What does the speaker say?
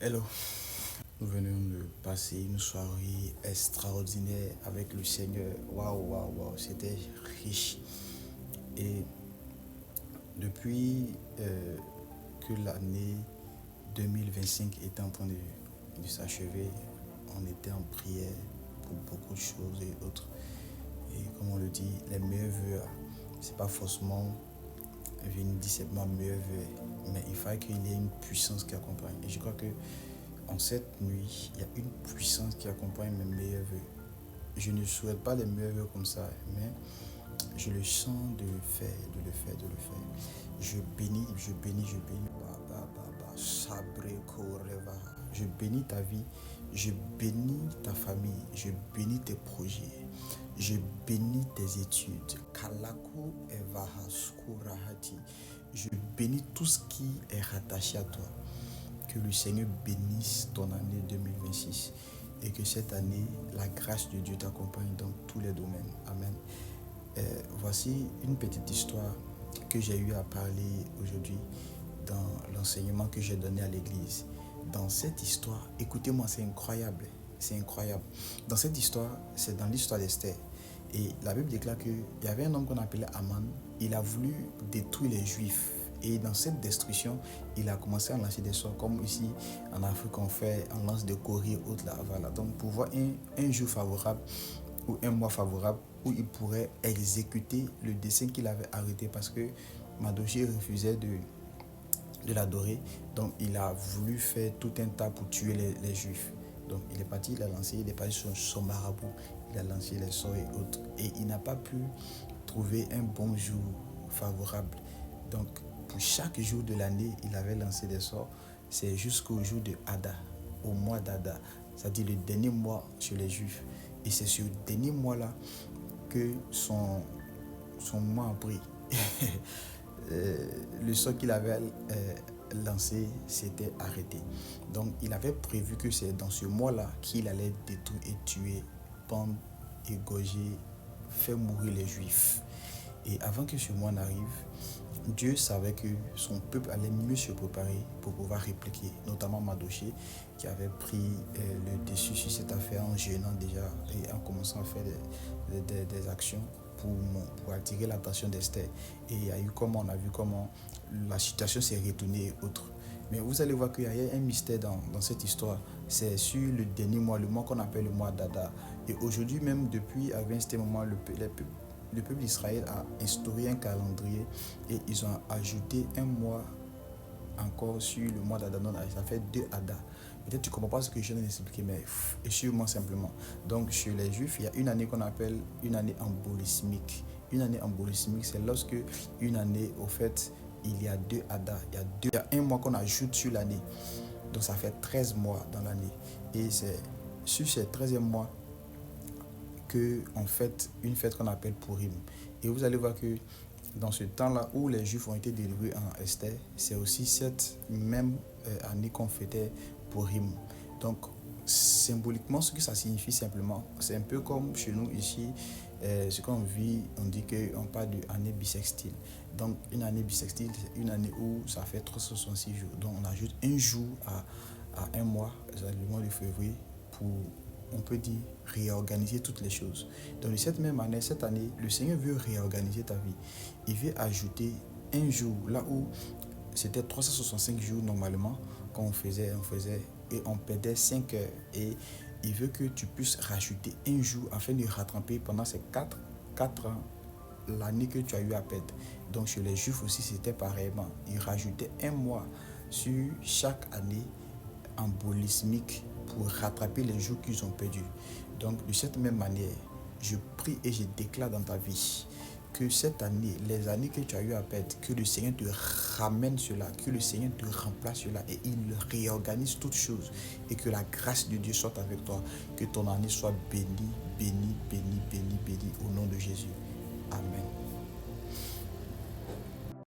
Hello, nous venons de passer une soirée extraordinaire avec le Seigneur. Waouh, waouh, waouh, c'était riche. Et depuis que l'année 2025 était en train de s'achever, on était en prière pour beaucoup de choses et autres. Et comme on le dit, les meilleurs vœux, c'est pas forcément venir dire simplement meilleurs vœux, mais il faut qu'il y ait une puissance qui accompagne. Et je crois que en cette nuit, il y a une puissance qui accompagne mes meilleurs vœux. Je ne souhaite pas les meilleurs vœux comme ça, mais je le sens de le faire, de le faire, de le faire. Je bénis, je bénis, je bénis. Je bénis ta vie, je bénis ta famille, je bénis tes projets, je bénis tes études. Kalaku evahaskurahati. Je bénis tout ce qui est rattaché à toi. Que le Seigneur bénisse ton année 2026 et que cette année, la grâce de Dieu t'accompagne dans tous les domaines. Amen. Voici une petite histoire que j'ai eu à parler aujourd'hui dans l'enseignement que j'ai donné à l'église. Dans cette histoire, écoutez-moi, c'est incroyable. C'est incroyable. Dans cette histoire, c'est dans l'histoire d'Esther. Et la Bible déclare qu'il y avait un homme qu'on appelait Aman. Il a voulu détruire les Juifs. Et dans cette destruction, il a commencé à lancer des sorts, comme ici en Afrique on fait, on lance des courriers, autres là, voilà. Donc pour voir un jour favorable ou un mois favorable où il pourrait exécuter le dessein qu'il avait arrêté parce que Madoché refusait de l'adorer. Donc il a voulu faire tout un tas pour tuer les Juifs. Donc il est parti, il a lancé, il est parti sur son marabout, il a lancé les sorts et autres. Et il n'a pas pu trouver un bon jour favorable. Donc pour chaque jour de l'année, il avait lancé des sorts. C'est jusqu'au jour de Hadda, au mois d'Hadda, c'est-à-dire le dernier mois chez les Juifs. Et c'est ce dernier mois-là que son mois a pris. Le sort qu'il avait lancé s'était arrêté. Donc il avait prévu que c'est dans ce mois-là qu'il allait détruire et tuer, pendre, égorger, faire mourir les Juifs. Et avant que ce mois n'arrive, Dieu savait que son peuple allait mieux se préparer pour pouvoir répliquer, notamment Madoché qui avait pris le dessus sur cette affaire en jeûnant déjà et en commençant à faire des actions pour attirer l'attention d'Esther. Et il y a eu comment, on a vu comment la situation s'est retournée et autres. Mais vous allez voir qu'il y a un mystère dans cette histoire. C'est sur le dernier mois, le mois qu'on appelle le mois d'Adar. Et aujourd'hui même, depuis à ce moment, le peuple d'Israël a instauré un calendrier et ils ont ajouté un mois encore sur le mois d'Adar. Ça fait 2 Adar. Peut-être tu ne comprends pas ce que je viens d'expliquer, mais suis-moi simplement. Donc chez les Juifs, il y a une année qu'on appelle une année embolismique. Une année embolismique, c'est lorsque une année, au fait, il y a 2 Adar. Il y a un mois qu'on ajoute sur l'année. Donc ça fait 13 mois dans l'année. Et c'est sur ces 13e mois qu'on fait une fête qu'on appelle Purim. Et vous allez voir que dans ce temps-là où les Juifs ont été délivrés en Esther, c'est aussi cette même année qu'on fêtait Purim. Donc, symboliquement, ce que ça signifie simplement, c'est un peu comme chez nous ici, ce qu'on vit, on dit qu'on parle d'année bissextile. Donc, une année bissextile, c'est une année où ça fait 366 jours. Donc, on ajoute un jour à un mois, c'est le mois de février, pour, on peut dire, réorganiser toutes les choses. Donc, de cette même année, cette année, le Seigneur veut réorganiser ta vie. Il veut ajouter un jour, là où c'était 365 jours normalement, quand on faisait, et on perdait 5 heures. Et il veut que tu puisses rajouter un jour afin de rattraper pendant ces 4 ans l'année que tu as eu à perdre. Donc chez les Juifs aussi, c'était pareillement. Ils rajoutaient un mois sur chaque année embolismique pour rattraper les jours qu'ils ont perdus. Donc de cette même manière, je prie et je déclare dans ta vie que cette année, les années que tu as eu à perdre, que le Seigneur te ramène cela, que le Seigneur te remplace cela et il réorganise toutes choses et que la grâce de Dieu soit avec toi, que ton année soit bénie, bénie, bénie, bénie, bénie au nom de Jésus. Amen.